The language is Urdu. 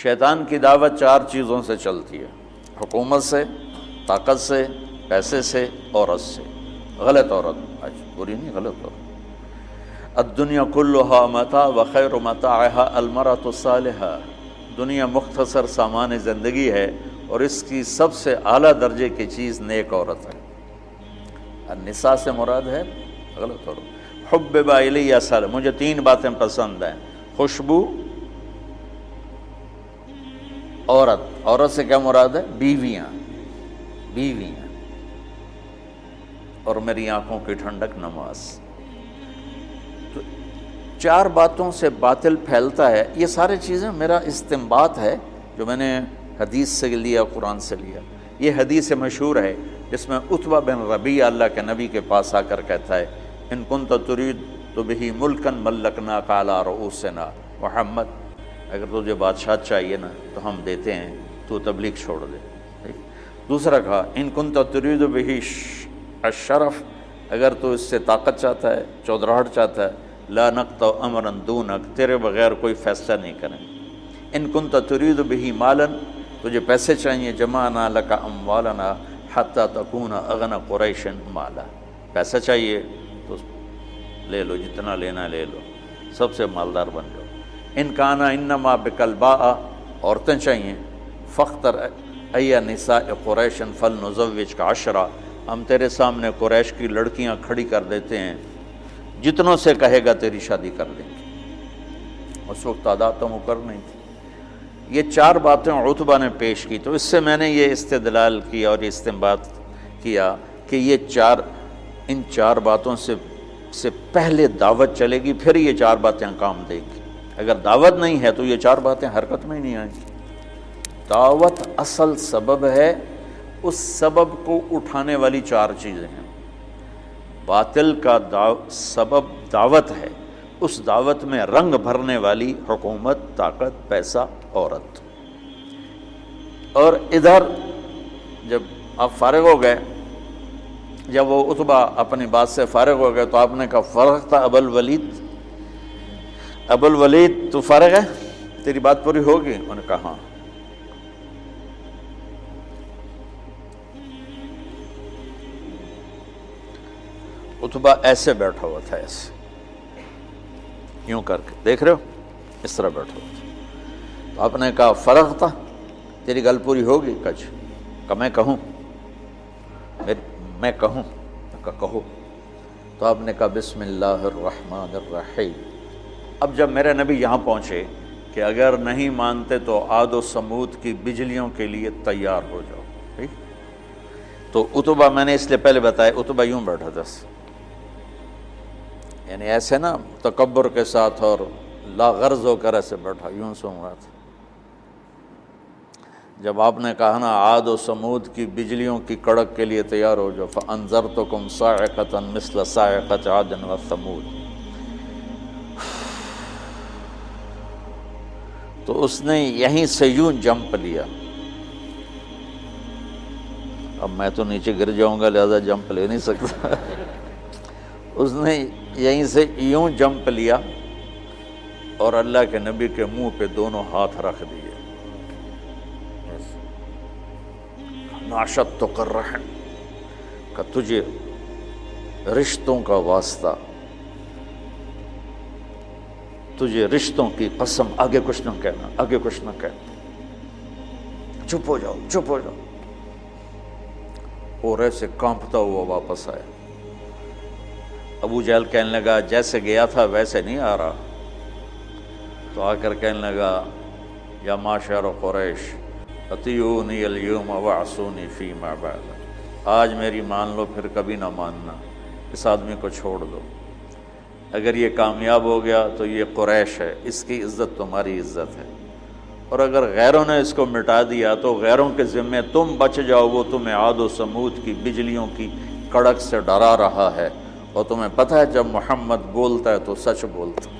شیطان کی دعوت 4 چیزوں سے چلتی ہے: حکومت سے، طاقت سے، پیسے سے، عورت سے۔ غلط عورت، آج بری نہیں، غلط عورت۔ الدنیا کلھا متاع وخیر متاعها المرأة الصالحہ، دنیا مختصر سامان زندگی ہے اور اس کی سب سے اعلیٰ درجے کی چیز نیک عورت ہے۔ النساء سے مراد ہے غلط عورت۔ حبب الی مجھے 3 باتیں پسند ہیں: خوشبو، عورت سے کیا مراد ہے؟ بیویاں اور میری آنکھوں کی ٹھنڈک نماز۔ تو 4 باتوں سے باطل پھیلتا ہے۔ یہ سارے چیزیں میرا استنباط ہے جو میں نے حدیث سے لیا، قرآن سے لیا۔ یہ حدیث مشہور ہے جس میں عتبہ بن ربیعہ اللہ کے نبی کے پاس آ کر کہتا ہے: ان کنت ترید تو بہ ملکا ملکناک علی رؤوسنا، محمد اگر تجھے بادشاہ چاہیے نا تو ہم دیتے ہیں، تو تبلیغ چھوڑ دے۔ دوسرا کہا: ان کنت ترید بہ الشرف، اگر تو اس سے طاقت چاہتا ہے، چودراہٹ چاہتا ہے، لا نقطع امرا دونک، تیرے بغیر کوئی فیصلہ نہیں کریں۔ ان کنت ترید بہ مالا، تجھے پیسے چاہیے، جمعنا لک اموالنا حتی تکون اغنى قریش مالا، پیسہ چاہیے تو لے لو، جتنا لینا لے لو، سب سے مالدار بن جاؤ۔ ان کانا انما بک الباء، عورتیں چاہیے، فاختر ای نساء قریش فلنزوجک 10، ہم تیرے سامنے قریش کی لڑکیاں کھڑی کر دیتے ہیں، جتنوں سے کہے گا تیری شادی کر دیں گے۔ اس وقت تعداد تو مقرر نہیں تھی۔ یہ 4 باتیں عتبہ نے پیش کی، تو اس سے میں نے یہ استدلال کیا اور یہ استنباط کیا کہ ان 4 باتوں سے پہلے دعوت چلے گی، پھر یہ 4 باتیں کام دیں گی۔ اگر دعوت نہیں ہے تو یہ 4 باتیں حرکت میں ہی نہیں آئیں گی۔ دعوت اصل سبب ہے، اس سبب کو اٹھانے والی 4 چیزیں ہیں۔ باطل کا سبب دعوت ہے، اس دعوت میں رنگ بھرنے والی حکومت، طاقت، پیسہ، عورت۔ اور ادھر جب آپ فارغ ہو گئے، جب وہ عتبہ اپنی بات سے فارغ ہو گئے تو آپ نے کہا: فرغ تھا ابو الولید تو فارغ ہے، تیری بات پوری ہوگی؟ انہوں نے کہا ہاں۔ عتبہ ایسے بیٹھا ہوا تھا، ایسے یوں کر کے، دیکھ رہے ہو، اس طرح بیٹھا ہوا تھا۔ تو آپ نے کہا: فرغ تھا، تیری گل پوری ہوگی؟ کہ میں کہوں؟ میں کہوں؟ کہو۔ تو آپ نے کہا: بسم اللہ الرحمن الرحیم۔ اب جب میرے نبی یہاں پہنچے کہ اگر نہیں مانتے تو عاد و سمود کی بجلیوں کے لیے تیار ہو جاؤ، ٹھیک؟ تو عتبہ، میں نے اس لیے پہلے بتایا، عتبہ یوں بیٹھا تھا، یعنی ایسے نا تکبر کے ساتھ اور لا غرض ہو کر ایسے بیٹھا، یوں سن رہا تھا۔ جب آپ نے کہا نا عاد و سمود کی بجلیوں کی کڑک کے لیے تیار ہو جاؤ، فَأَنذَرْتُكُمْ صَاعِقَةً مِثْلَ صَاعِقَةِ عَادٍ وَثَمُودَ، تو اس نے یہیں سے یوں جمپ لیا۔ اب میں تو نیچے گر جاؤں گا لہذا جمپ لے نہیں سکتا۔ اس نے یہیں سے یوں جمپ لیا اور اللہ کے نبی کے منہ پہ دونوں ہاتھ رکھ دیے۔ ناشدتک الرحم، کہ تجھے رشتوں کا واسطہ، تجھے رشتوں کی قسم، آگے کچھ نہ کہنا، آگے کچھ نہ کہنا، چپ ہو جاؤ، چپ ہو جاؤ۔ اور ایسے کانپتا ہوا واپس آیا۔ ابو جہل کہنے لگا: جیسے گیا تھا ویسے نہیں آ رہا۔ تو آ کر کہنے لگا: یا معشر قریش اطیعونی اليوم وعصونی فیما بعد، آج میری مان لو، پھر کبھی نہ ماننا، اس آدمی کو چھوڑ دو۔ اگر یہ کامیاب ہو گیا تو یہ قریش ہے، اس کی عزت تمہاری عزت ہے، اور اگر غیروں نے اس کو مٹا دیا تو غیروں کے ذمے تم بچ جاؤ، وہ تمہیں عاد و سمود کی بجلیوں کی کڑک سے ڈرا رہا ہے، اور تمہیں پتہ ہے جب محمد بولتا ہے تو سچ بولتا ہے۔